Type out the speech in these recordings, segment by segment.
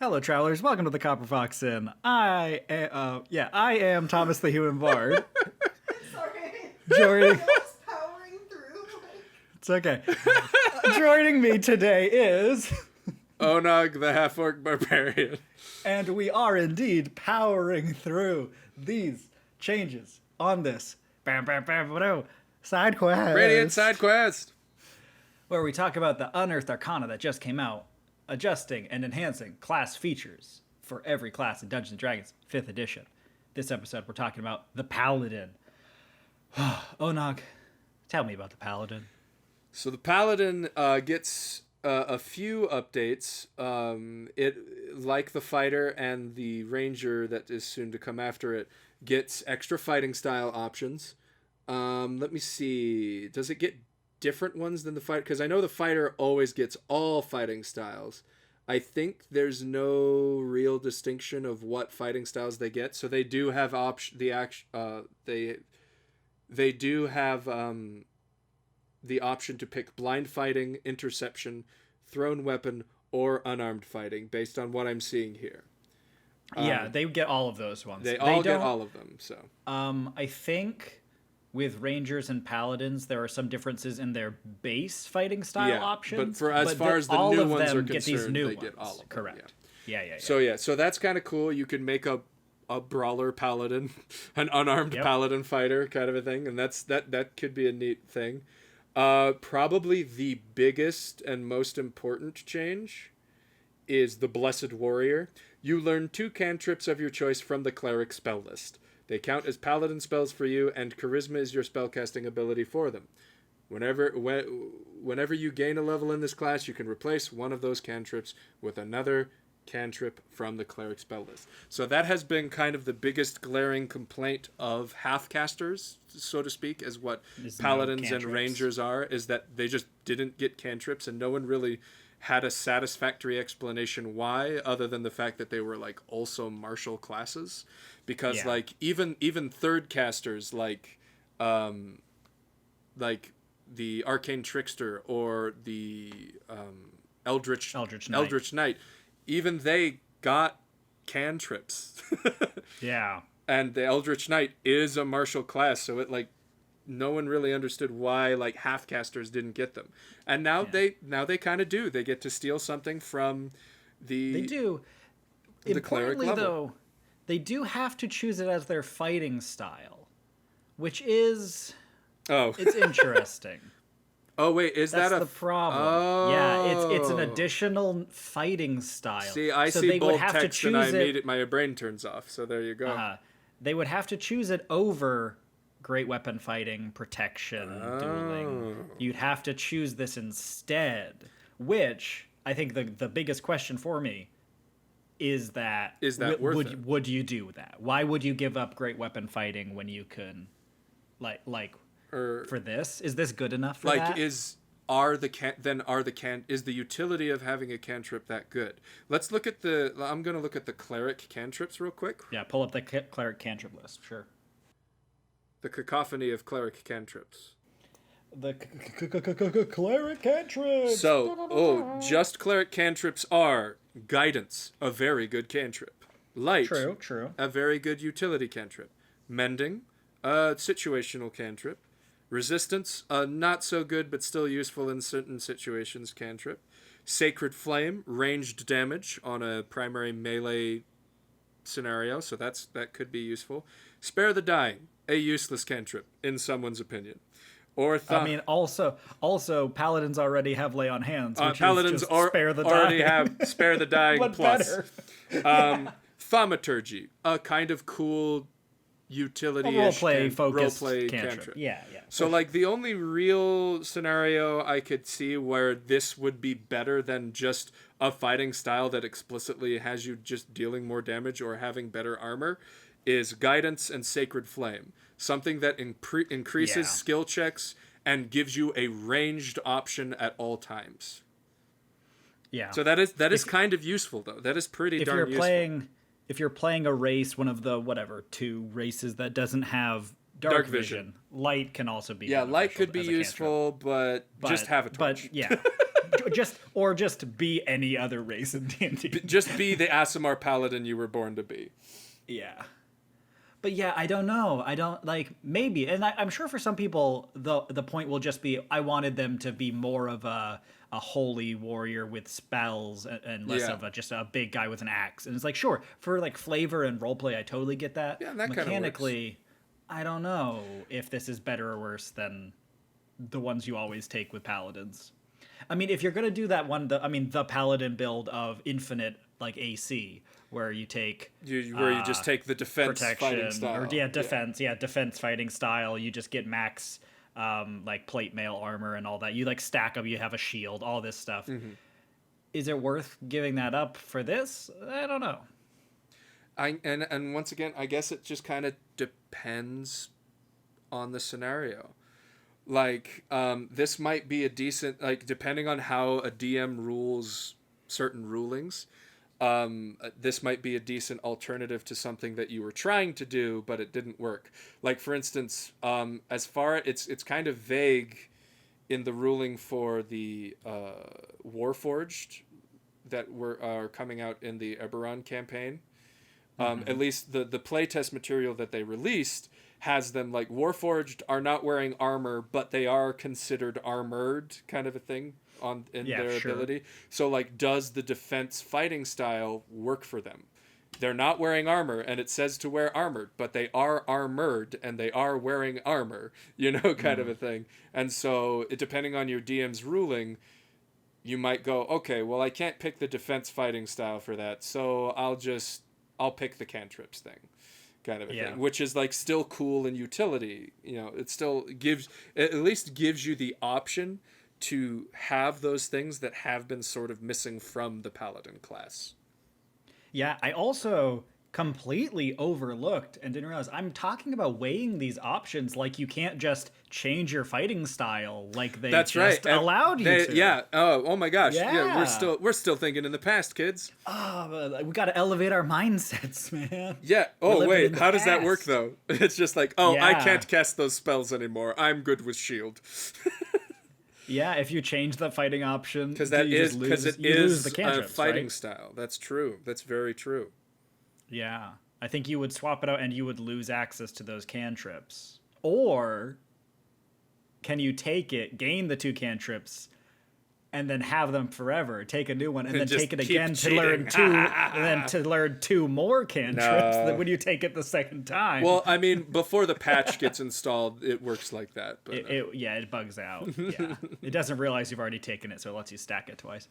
Hello, travelers. Welcome to the Copperfoxinn. I am Thomas the Human Bard. Sorry. Joining, I was powering through. it's okay. Joining me today is, Onog the Half-Orc Barbarian. and we are indeed powering through these changes on this side quest. Radiant side quest. Where we talk about the Unearthed Arcana that just came out, adjusting and enhancing class features for every class in Dungeons & Dragons 5th edition. This episode, we're talking about the Paladin. Onog, tell me about the Paladin. So the Paladin gets a few updates. It, like the Fighter and the Ranger that is soon to come after it, gets extra fighting style options. Let me see. Does it get different ones than the Fighter? Because I know the Fighter always gets all fighting styles. I think there's no real distinction of what fighting styles they get. So they do have they do have the option to pick blind fighting, interception, thrown weapon, or unarmed fighting based on what I'm seeing here. Yeah, they get all of those ones. They all get all of them. So I think with Rangers and Paladins, there are some differences in their base fighting style options. But as far as the new ones are concerned, they get all of them. Correct. Yeah. So that's kind of cool. You can make a brawler paladin, an unarmed paladin fighter kind of a thing, and that could be a neat thing. Probably the biggest and most important change is the Blessed Warrior. You learn 2 cantrips of your choice from the cleric spell list. They count as paladin spells for you, and charisma is your spellcasting ability for them. Whenever you gain a level in this class, you can replace one of those cantrips with another cantrip from the cleric spell list. So that has been kind of the biggest glaring complaint of half-casters, so to speak, as what paladins and rangers are, is that they just didn't get cantrips, and no one really had a satisfactory explanation why, other than the fact that they were like also martial classes. Because like even third casters like the Arcane Trickster or the Eldritch Knight, even they got cantrips. Yeah. And the Eldritch Knight is a martial class, so it like no one really understood why like half casters didn't get them. And now they kind of do. They get to steal something from They do. The cleric level. Though, they do have to choose it as their fighting style, which is it's interesting. Oh wait, That's the problem? Oh. Yeah, it's an additional fighting style. See, I so see they bold would have text to and choose my brain turns off. So there you go. They would have to choose it over great weapon fighting, protection, dueling. You'd have to choose this instead, which I think the biggest question for me is that worth it? Would you do that? Why would you give up great weapon fighting when you can for this? Is this good enough for that? Is the utility of having a cantrip that good? Let's look at I'm going to look at the cleric cantrips real quick. Yeah, pull up the cleric cantrip list, sure. The cacophony of cleric cantrips. The cleric cantrips. So, just cleric cantrips are guidance, a very good cantrip. Light, true. A very good utility cantrip. Mending, a situational cantrip. Resistance, a not so good but still useful in certain situations cantrip. Sacred Flame, ranged damage on a primary melee scenario, so that could be useful. Spare the Dying, a useless cantrip in someone's opinion. Or also paladins already have lay on hands, which paladins is just spare the already dying. have spare the dying But plus. Thaumaturgy, a kind of cool utility-ish role-play cantrip. Yeah. So like the only real scenario I could see where this would be better than just a fighting style that explicitly has you just dealing more damage or having better armor is Guidance and Sacred Flame. Something that increases skill checks and gives you a ranged option at all times. Yeah. So that is kind of useful though. That is pretty darn useful. If you're playing a race, one of the 2 races that doesn't have dark vision, light can also be light could be useful, but just have a torch. just be any other race in D&D. Just be the Aasimar paladin you were born to be. Yeah. But yeah, I don't know. I don't like maybe, and I'm sure for some people the point will just be I wanted them to be more of a holy warrior with spells and less of just a big guy with an axe. And it's like sure for like flavor and roleplay, I totally get that. Yeah, that mechanically, I don't know if this is better or worse than the ones you always take with paladins. I mean, if you're gonna do that one, the paladin build of infinite like AC, where you take where you just take the defense fighting style, or defense fighting style. You just get max like plate mail armor and all that. You like stack up. You have a shield, all this stuff. Mm-hmm. Is it worth giving that up for this? I don't know. And once again, I guess it just kind of depends on the scenario. Like, this might be a decent, like, depending on how a DM rules certain rulings, this might be a decent alternative to something that you were trying to do, but it didn't work. Like, for instance, it's kind of vague in the ruling for the Warforged that are coming out in the Eberron campaign. At least the playtest material that they released has them like Warforged are not wearing armor, but they are considered armored, kind of a thing in their ability. So like, does the defense fighting style work for them? They're not wearing armor, and it says to wear armored, but they are armored and they are wearing armor, kind of a thing. And so depending on your DM's ruling, you might go, okay, well, I can't pick the defense fighting style for that, so I'll pick the cantrips thing, kind of a thing, which is like still cool in utility. It still at least gives you the option to have those things that have been sort of missing from the paladin class. Yeah, I also completely overlooked and didn't realize I'm talking about weighing these options like you can't just change your fighting style like they allowed you to. Yeah. Oh my gosh. Yeah. We're still thinking in the past, kids. We got to elevate our mindsets, man. Yeah. Oh wait, how does that work though? It's just like, I can't cast those spells anymore. I'm good with shield. Yeah, if you change the fighting option, because it is the cantrips, a fighting right? style. That's true. That's very true. Yeah, I think you would swap it out and you would lose access to those cantrips. Or can you gain the 2 cantrips, and then have them forever? Take a new one and then take it again to learn 2, and then to learn 2 more cantrips when you take it the second time. Well, I mean, before the patch gets installed, it works like that. But it bugs out. Yeah, it doesn't realize you've already taken it, so it lets you stack it twice.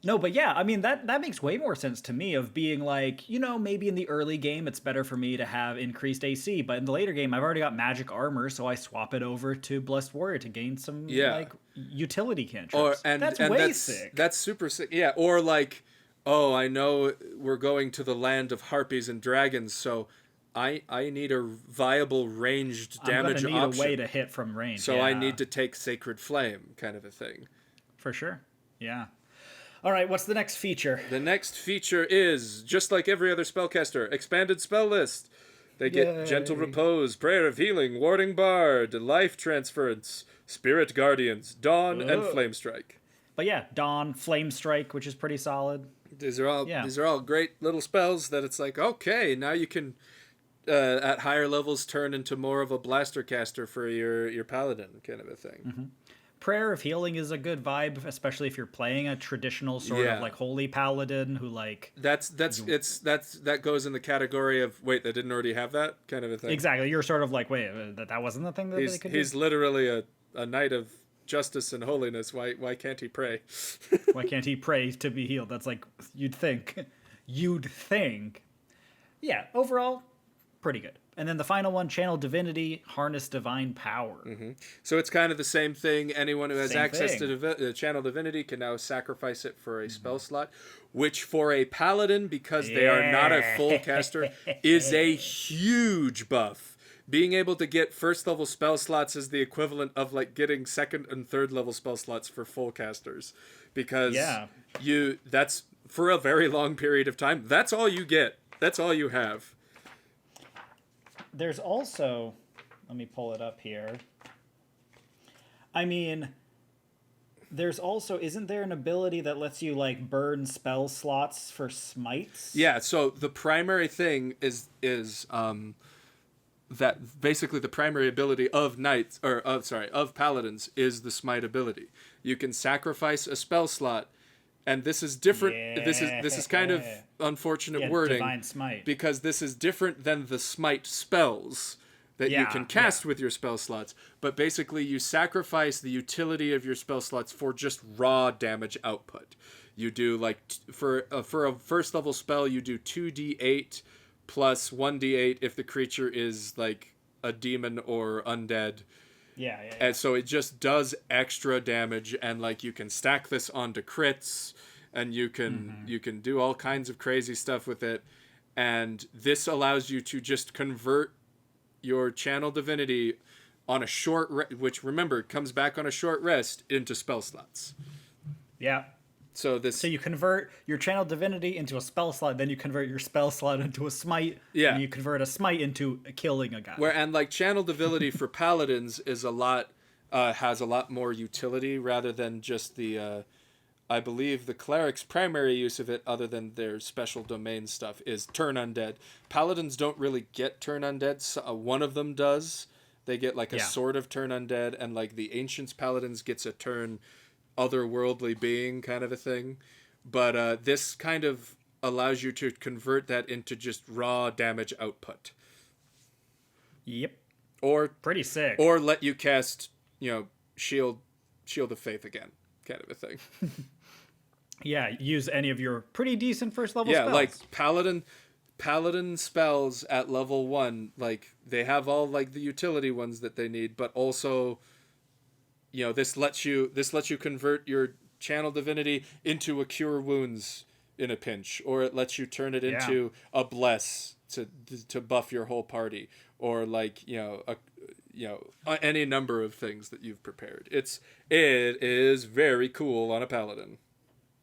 No, but yeah, I mean, that makes way more sense to me of being like, maybe in the early game, it's better for me to have increased AC, but in the later game, I've already got magic armor, so I swap it over to Blessed Warrior to gain some, utility cantrips. That's sick. That's super sick. Yeah, or like, I know we're going to the land of harpies and dragons, so I need a viable ranged damage option. I'm going to need a way to hit from range. So I need to take Sacred Flame, kind of a thing. For sure, yeah. All right, what's the next feature? The next feature is, just like every other spellcaster, expanded spell list. They get Gentle Repose, Prayer of Healing, Warding Bard, Life Transference, Spirit Guardians, Dawn, and Flame Strike. But yeah, Dawn, Flame Strike, which is pretty solid. These are all great little spells that it's like, okay, now you can, at higher levels, turn into more of a blaster caster for your paladin, kind of a thing. Mm-hmm. Prayer of Healing is a good vibe, especially if you're playing a traditional sort of like holy paladin who like that goes in the category of wait, they didn't already have that, kind of a thing. Exactly. You're sort of like, wait, that wasn't the thing that they could do? He's literally a knight of justice and holiness. Why can't he pray? Why can't he pray to be healed? That's like you'd think. Yeah, overall pretty good. And then the final one, Channel Divinity, Harness Divine Power. Mm-hmm. So it's kind of the same thing. Anyone who has access to Channel Divinity can now sacrifice it for a spell slot, which for a paladin, because they are not a full caster, is a huge buff. Being able to get first level spell slots is the equivalent of like getting second and third level spell slots for full casters, because that's for a very long period of time. That's all you get. That's all you have. There's also, let me pull it up here. I mean, there's also, isn't there an ability that lets you like burn spell slots for smites? Yeah, so the primary thing is that basically the primary ability of knights of paladins is the smite ability. You can sacrifice a spell slot, and this is different. This is kind of unfortunate wording, divine smite, because this is different than the smite spells that you can cast with your spell slots. But basically, you sacrifice the utility of your spell slots for just raw damage output. You do like for a first level spell, you do 2d8 plus 1d8 if the creature is like a demon or undead. Yeah. And so it just does extra damage, and like you can stack this onto crits, and you can do all kinds of crazy stuff with it. And this allows you to just convert your channel divinity on a short which remember comes back on a short rest into spell slots. Yeah. So you convert your channel divinity into a spell slot, then you convert your spell slot into a smite, and you convert a smite into killing a guy. And like channel divinity for paladins is has a lot more utility rather than just the I believe the cleric's primary use of it, other than their special domain stuff, is turn undead. Paladins don't really get turn undead. So, one of them does. They get like a sort of turn undead, and like the Ancients Paladins gets a turn otherworldly being kind of a thing. But this kind of allows you to convert that into just raw damage output. Yep. Or pretty sick. Or let you cast, Shield of Faith again, kind of a thing. Yeah, use any of your pretty decent first level spells. Yeah, like paladin spells at level 1, like they have all like the utility ones that they need, but also this lets you convert your channel divinity into a cure wounds in a pinch, or it lets you turn it into a bless to buff your whole party, or like any number of things that you've prepared. It is very cool on a paladin.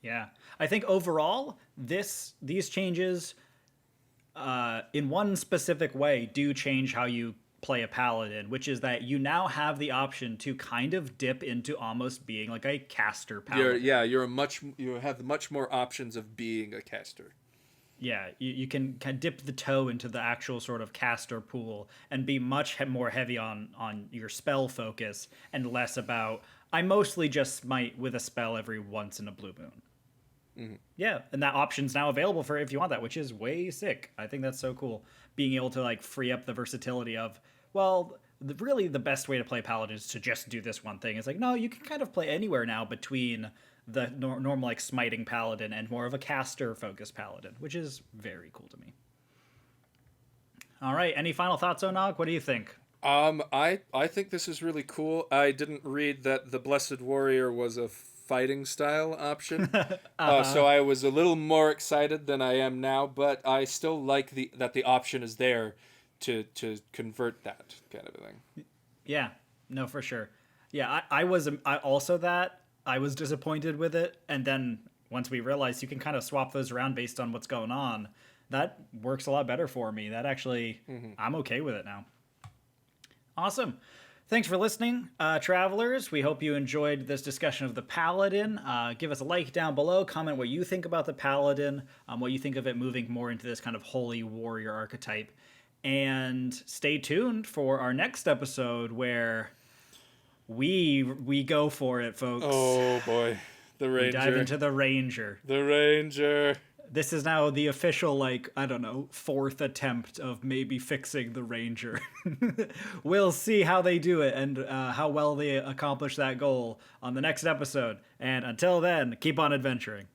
Yeah, I think overall these changes in one specific way do change how you play a paladin, which is that you now have the option to kind of dip into almost being like a caster paladin. You have much more options of being a caster. Yeah, you can kind of dip the toe into the actual sort of caster pool and be much more heavy on your spell focus and less about, I mostly just smite with a spell every once in a blue moon. Mm-hmm. Yeah, and that option's now available for if you want that, which is way sick. I think that's so cool. Being able to like free up the versatility of, well, really the best way to play paladin is to just do this one thing. It's like, no, you can kind of play anywhere now between the normal like smiting paladin and more of a caster focused paladin, which is very cool to me. All right, any final thoughts, Onog? What do you think? I think this is really cool. I didn't read that the Blessed Warrior was a fighting style option, so I was a little more excited than I am now, but I still like that the option is there to convert that kind of a thing. Yeah, no, for sure. Yeah, I was disappointed with it, and then once we realized you can kind of swap those around based on what's going on, that works a lot better for me. That actually, I'm okay with it now. Awesome. Thanks for listening, travelers. We hope you enjoyed this discussion of the Paladin. Give us a like down below. Comment what you think about the Paladin, what you think of it moving more into this kind of holy warrior archetype. And stay tuned for our next episode where we go for it, folks. Oh, boy. The Ranger. We dive into the Ranger. The Ranger. This is now the official, like, I don't know, 4th attempt of maybe fixing the Ranger. We'll see how they do it and how well they accomplish that goal on the next episode. And until then, keep on adventuring.